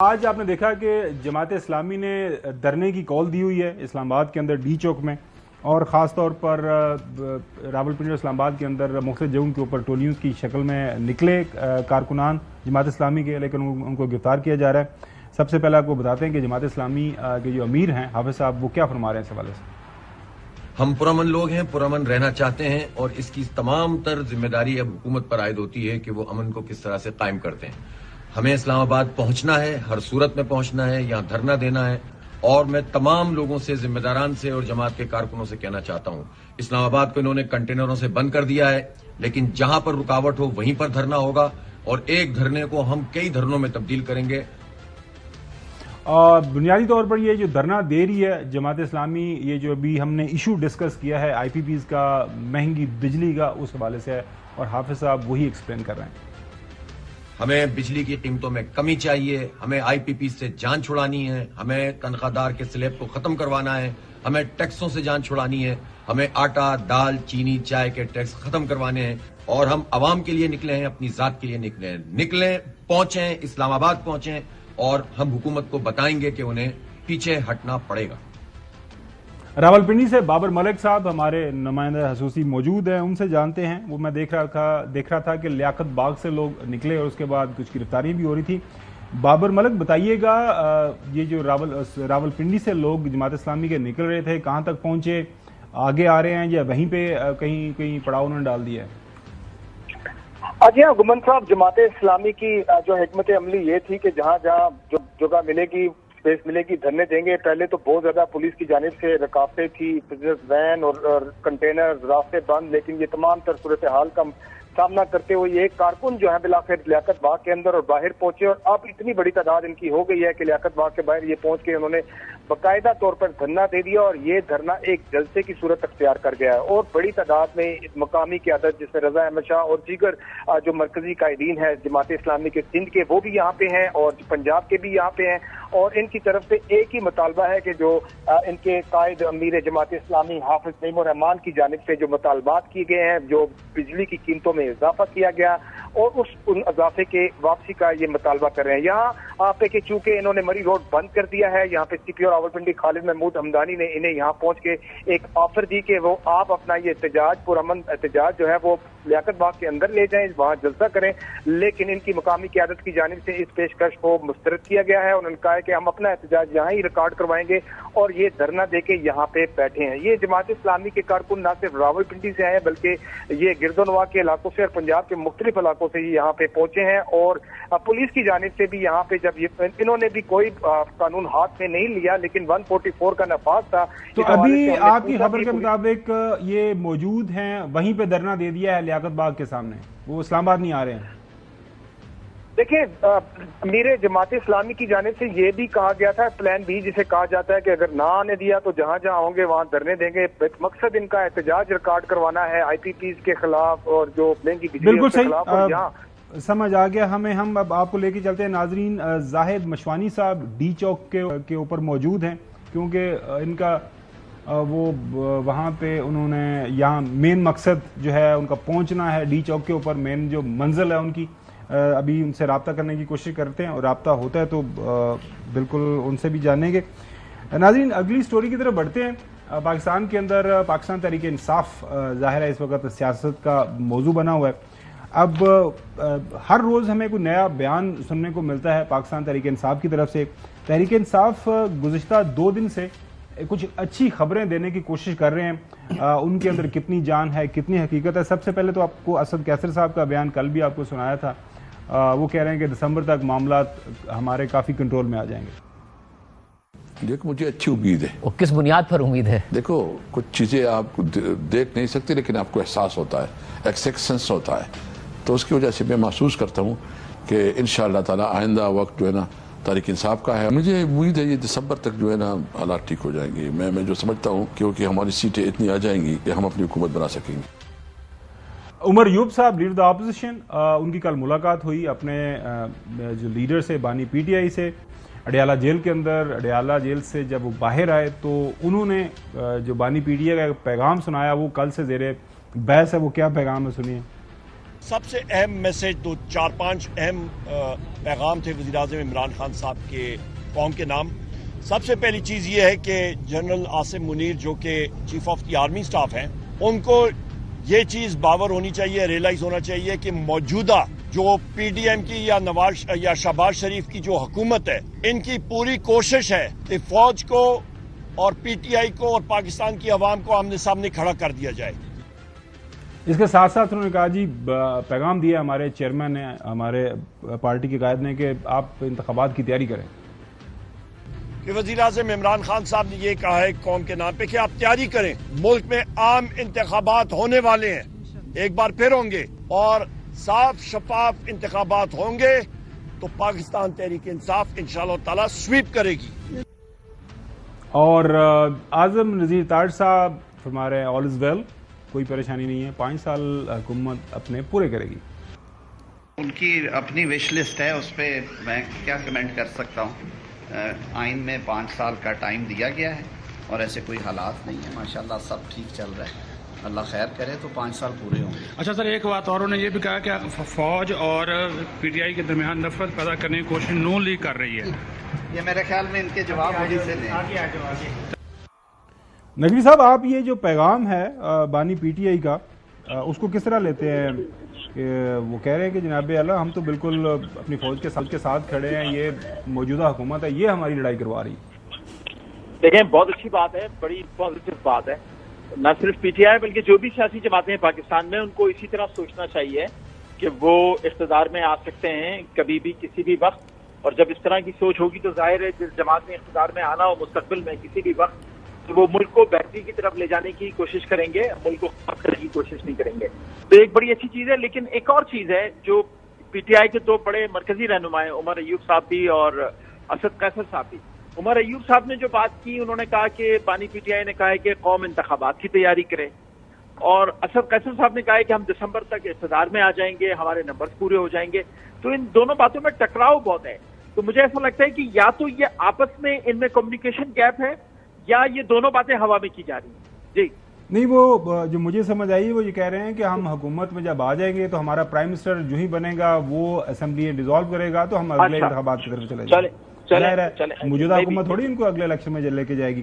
آج آپ نے دیکھا کہ جماعت اسلامی نے دھرنے کی کال دی ہوئی ہے اسلام آباد کے اندر ڈی چوک میں، اور خاص طور پر راولپنڈی اور اسلام آباد کے اندر مختلف جگہوں کے اوپر ٹولیوں کی شکل میں نکلے کارکنان جماعت اسلامی کے، لیکن ان کو گرفتار کیا جا رہا ہے۔ سب سے پہلے آپ کو بتاتے ہیں کہ جماعت اسلامی کے جو امیر ہیں حافظ صاحب، وہ کیا فرما رہے ہیں اس حوالے سے۔ ہم پرامن لوگ ہیں، پرامن رہنا چاہتے ہیں، اور اس کی تمام تر ذمہ داری اب حکومت پر عائد ہوتی ہے کہ وہ امن کو کس طرح سے قائم کرتے ہیں۔ ہمیں اسلام آباد پہنچنا ہے، ہر صورت میں پہنچنا ہے، یہاں دھرنا دینا ہے، اور میں تمام لوگوں سے، ذمہ داران سے اور جماعت کے کارکنوں سے کہنا چاہتا ہوں، اسلام آباد کو انہوں نے کنٹینروں سے بند کر دیا ہے، لیکن جہاں پر رکاوٹ ہو وہیں پر دھرنا ہوگا، اور ایک دھرنے کو ہم کئی دھرنوں میں تبدیل کریں گے۔ بنیادی طور پر یہ جو دھرنا دے رہی ہے جماعت اسلامی، یہ جو ابھی ہم نے ایشو ڈسکس کیا ہے آئی پی پیز کا، مہنگی بجلی کا، اس حوالے سے ہے، اور حافظ صاحب وہی ایکسپلین کر رہے ہیں۔ ہمیں بجلی کی قیمتوں میں کمی چاہیے، ہمیں آئی پی پی سے جان چھڑانی ہے، ہمیں تنخواہ دار کے سلیب کو ختم کروانا ہے، ہمیں ٹیکسوں سے جان چھڑانی ہے، ہمیں آٹا، دال، چینی، چائے کے ٹیکس ختم کروانے ہیں، اور ہم عوام کے لیے نکلے ہیں، اپنی ذات کے لیے نکلیں، پہنچیں، اسلام آباد پہنچیں، اور ہم حکومت کو بتائیں گے کہ انہیں پیچھے ہٹنا پڑے گا۔ راولپنڈی سے بابر ملک صاحب ہمارے نمائندہ خصوصی موجود ہیں، ان سے جانتے ہیں۔ وہ میں دیکھ رہا تھا کہ لیاقت باغ سے لوگ نکلے اور اس کے بعد کچھ گرفتاریاں بھی ہو رہی تھی۔ بابر ملک بتائیے گا، یہ جو راولپنڈی سے لوگ جماعت اسلامی کے نکل رہے تھے، کہاں تک پہنچے، آگے آ رہے ہیں، یا وہیں پہ کہیں پڑاؤ انہوں نے ڈال دیا ہے؟ جی ہاں گمن صاحب، جماعت اسلامی کی جو حکمت عملی یہ تھی کہ جہاں جہاں جو جگہ ملے گی، اسپیس ملے گی، دھرنے دیں گے۔ پہلے تو بہت زیادہ پولیس کی جانب سے رکاوٹیں تھی، بزنس وین اور کنٹینر راستے بند، لیکن یہ تمام تر صورتحال کا سامنا کرتے ہوئے یہ ایک کارکن جو ہے بلاخر لیاقت باغ کے اندر اور باہر پہنچے، اور اب اتنی بڑی تعداد ان کی ہو گئی ہے کہ لیاقت باغ کے باہر یہ پہنچ کے انہوں نے باقاعدہ طور پر دھرنا دے دیا، اور یہ دھرنا ایک جلسے کی صورت اختیار کر گیا ہے، اور بڑی تعداد میں مقامی قیادت جس میں رضا احمد شاہ اور دیگر جو مرکزی قائدین ہیں جماعت اسلامی کے سندھ کے، وہ بھی یہاں پہ ہیں، اور پنجاب کے بھی یہاں پہ ہیں، اور ان کی طرف سے ایک ہی مطالبہ ہے کہ جو ان کے قائد امیر جماعت اسلامی حافظ نعیم الرحمان کی جانب سے جو مطالبات کیے گئے ہیں، جو بجلی کی قیمتوں میں اضافہ کیا گیا، اور ان اضافے کے واپسی کا یہ مطالبہ کر رہے ہیں۔ یہاں پہ کہ چونکہ انہوں نے مری روڈ بند کر دیا ہے، یہاں پہ سی پی او راولپنڈی خالد محمود حمدانی نے انہیں یہاں پہنچ کے ایک آفر دی کہ وہ آپ اپنا یہ احتجاج، پرامن احتجاج جو ہے وہ لیاقت باغ کے اندر لے جائیں، وہاں جلسہ کریں، لیکن ان کی مقامی قیادت کی جانب سے اس پیشکش کو مسترد کیا گیا ہے۔ انہوں نے کہا ہے کہ ہم اپنا احتجاج یہاں ہی ریکارڈ کروائیں گے، اور یہ دھرنا دے کے یہاں پہ بیٹھے ہیں۔ یہ جماعت اسلامی کے کارکن نہ صرف راولپنڈی سے آئے بلکہ یہ گرد و نواح کے علاقوں سے اور پنجاب کے مختلف علاقوں سے یہاں پہ پہنچے ہیں، اور پولیس کی جانب سے بھی یہاں پہ جب انہوں نے بھی کوئی قانون ہاتھ میں نہیں لیا، لیکن 144 کا نفاذ تھا۔ تو ابھی آپ کی خبر کے مطابق یہ موجود ہیں، وہیں پہ دھرنا دے دیا ہے لیاقت باغ کے سامنے، وہ اسلام آباد نہیں آ رہے ہیں؟ دیکھیں، میرے جماعت اسلامی کی جانب سے یہ بھی کہا گیا تھا، پلان بی جسے کہا جاتا ہے، کہ اگر نہ آنے دیا تو جہاں جہاں ہوں گے وہاں دھرنے دیں گے۔ مقصد ان کا احتجاج ریکارڈ کروانا ہے آئی پی پیز کے خلاف اور جو مہنگی بجلی کے خلاف، اور یہاں سمجھ آ گیا ہمیں۔ ہم اب آپ کو لے کے چلتے ہیں ناظرین، زاہد مشوانی صاحب ڈی چوک کے اوپر موجود ہیں، کیونکہ ان کا وہ وہاں پہ انہوں نے یہاں مین مقصد جو ہے ان کا پہنچنا ہے ڈی چوک کے اوپر، مین جو منزل ہے ان کی۔ ابھی ان سے رابطہ کرنے کی کوشش کرتے ہیں، اور رابطہ ہوتا ہے تو بالکل ان سے بھی جانیں گے۔ ناظرین، اگلی سٹوری کی طرف بڑھتے ہیں۔ پاکستان کے اندر پاکستان تحریک انصاف ظاہر ہے اس وقت سیاست کا موضوع بنا ہوا ہے۔ اب ہر روز ہمیں کوئی نیا بیان سننے کو ملتا ہے پاکستان تحریک انصاف کی طرف سے۔ تحریک انصاف گزشتہ 2 دن سے کچھ اچھی خبریں دینے کی کوشش کر رہے ہیں، ان کے اندر کتنی جان ہے، کتنی حقیقت ہے۔ سب سے پہلے تو آپ کو اسد کیسر صاحب کا بیان کل بھی آپ کو سنایا تھا، وہ کہہ رہے ہیں کہ دسمبر تک معاملات ہمارے کافی کنٹرول میں آ جائیں گے۔ دیکھو، مجھے اچھی امید ہے۔ وہ کس بنیاد پر امید ہے؟ دیکھو، کچھ چیزیں آپ دیکھ نہیں سکتے، لیکن آپ کو احساس ہوتا ہے، ایک سینس ہوتا ہے، تو اس کی وجہ سے میں محسوس کرتا ہوں کہ انشاءاللہ تعالی آئندہ وقت جو ہے نا تحریک انصاف کا ہے۔ مجھے امید ہے یہ دسمبر تک جو ہے نا حالات ٹھیک ہو جائیں گے۔ میں جو سمجھتا ہوں کیونکہ ہماری سیٹیں اتنی آ جائیں گی کہ ہم اپنی حکومت بنا سکیں گے۔ عمر ایوب صاحب، لیڈر دا اپوزیشن، ان کی کل ملاقات ہوئی اپنے جو لیڈر سے، بانی پی ٹی آئی سے، اڈیالہ جیل کے اندر۔ اڈیالہ جیل سے جب وہ باہر آئے تو انہوں نے جو بانی پی ٹی آئی کا پیغام سنایا، وہ کل سے زیر بحث ہے۔ وہ کیا پیغام ہے، سنیے۔ سب سے اہم میسج تو 4-5 اہم پیغام تھے وزیراعظم عمران خان صاحب کے قوم کے نام. سب سے پہلی چیز یہ ہے کہ جنرل عاصم منیر جو کہ chief of the army staff ہیں، ان کو یہ چیز باور ہونی چاہیے، ریئلائز ہونا چاہیے کہ موجودہ جو پی ڈی ایم کی یا شہباز شریف کی جو حکومت ہے، ان کی پوری کوشش ہے کہ فوج کو اور پی ٹی آئی کو اور پاکستان کی عوام کو آمنے سامنے کھڑا کر دیا جائے. اس کے ساتھ ساتھ انہوں نے کہا جی پیغام دیا ہمارے چیئرمین نے، ہمارے پارٹی کے قائد نے کہ آپ انتخابات کی تیاری کریں. کہ وزیراعظم عمران خان صاحب نے یہ کہا ہے قوم کے نام پہ کہ آپ تیاری کریں، ملک میں عام انتخابات ہونے والے ہیں، ایک بار پھر ہوں گے اور صاف شفاف انتخابات ہوں گے تو پاکستان تحریک انصاف انشاءاللہ تعالی سویپ کرے گی. اور اعظم نذیر تاج صاحب فرما رہے ہیں آل از ویل، کوئی پریشانی نہیں ہے، 5 سال حکومت اپنے پورے کرے گی. ان کی اپنی وش لسٹ ہے، اس پہ میں کیا کمنٹ کر سکتا ہوں. آئین میں 5 سال کا ٹائم دیا گیا ہے اور ایسے کوئی حالات نہیں ہیں، ماشاءاللہ سب ٹھیک چل رہا ہے. اللہ خیر کرے تو 5 سال پورے ہوں گے. اچھا سر، ایک بات اور انہوں نے یہ بھی کہا کہ فوج اور پی ٹی آئی کے درمیان نفرت پیدا کرنے کی کوشش نون لیگ کر رہی ہے. یہ میرے خیال میں ان کے جواب وہی سے دیں. نقوی صاحب، آپ یہ جو پیغام ہے بانی پی ٹی آئی کا، اس کو کس طرح لیتے ہیں؟ کہ وہ کہہ رہے ہیں کہ جناب اعلیٰ ہم تو بالکل اپنی فوج کے ساتھ کھڑے ہیں، یہ موجودہ حکومت ہے یہ ہماری لڑائی کروا رہی ہے. دیکھیں، بہت اچھی بات ہے، بڑی پازیٹیو بات ہے. نہ صرف پی ٹی آئی بلکہ جو بھی سیاسی جماعتیں ہیں پاکستان میں، ان کو اسی طرح سوچنا چاہیے کہ وہ اقتدار میں آ سکتے ہیں کبھی بھی کسی بھی وقت. اور جب اس طرح کی سوچ ہوگی تو ظاہر ہے جس جماعت نے اقتدار میں آنا ہو مستقبل میں کسی بھی وقت، تو وہ ملک کو بہتری کی طرف لے جانے کی کوشش کریں گے، ملک کو خراب کرنے کی کوشش نہیں کریں گے. تو ایک بڑی اچھی چیز ہے. لیکن ایک اور چیز ہے جو پی ٹی آئی کے 2 بڑے مرکزی رہنما ہیں، عمر ایوب صاحب بھی اور اسد قیصر صاحب بھی. عمر ایوب صاحب نے جو بات کی، انہوں نے کہا کہ بانی پی ٹی آئی نے کہا ہے کہ قوم انتخابات کی تیاری کرے، اور اسد قیصر صاحب نے کہا ہے کہ ہم دسمبر تک اقتدار میں آ جائیں گے، ہمارے نمبرز پورے ہو جائیں گے. تو ان دونوں باتوں میں ٹکراؤ بہت ہے. تو مجھے ایسا لگتا ہے کہ یا تو یہ آپس میں ان میں کمیونیکیشن گیپ ہے یا یہ دونوں باتیں ہوا میں کی جا رہی ہیں. جی نہیں، وہ جو مجھے سمجھ آئی وہ یہ کہہ رہے ہیں کہ ہم حکومت میں جب آ جائیں گے تو ہمارا پرائم منسٹر جو ہی بنے گا وہ اسمبلی ڈیزالو کرے گا تو ہم اگلے انتخابات کی طرف چلے جائیں گے. موجودہ حکومت تھوڑی ان کو اگلے الیکشن میں لے کے جائے گی.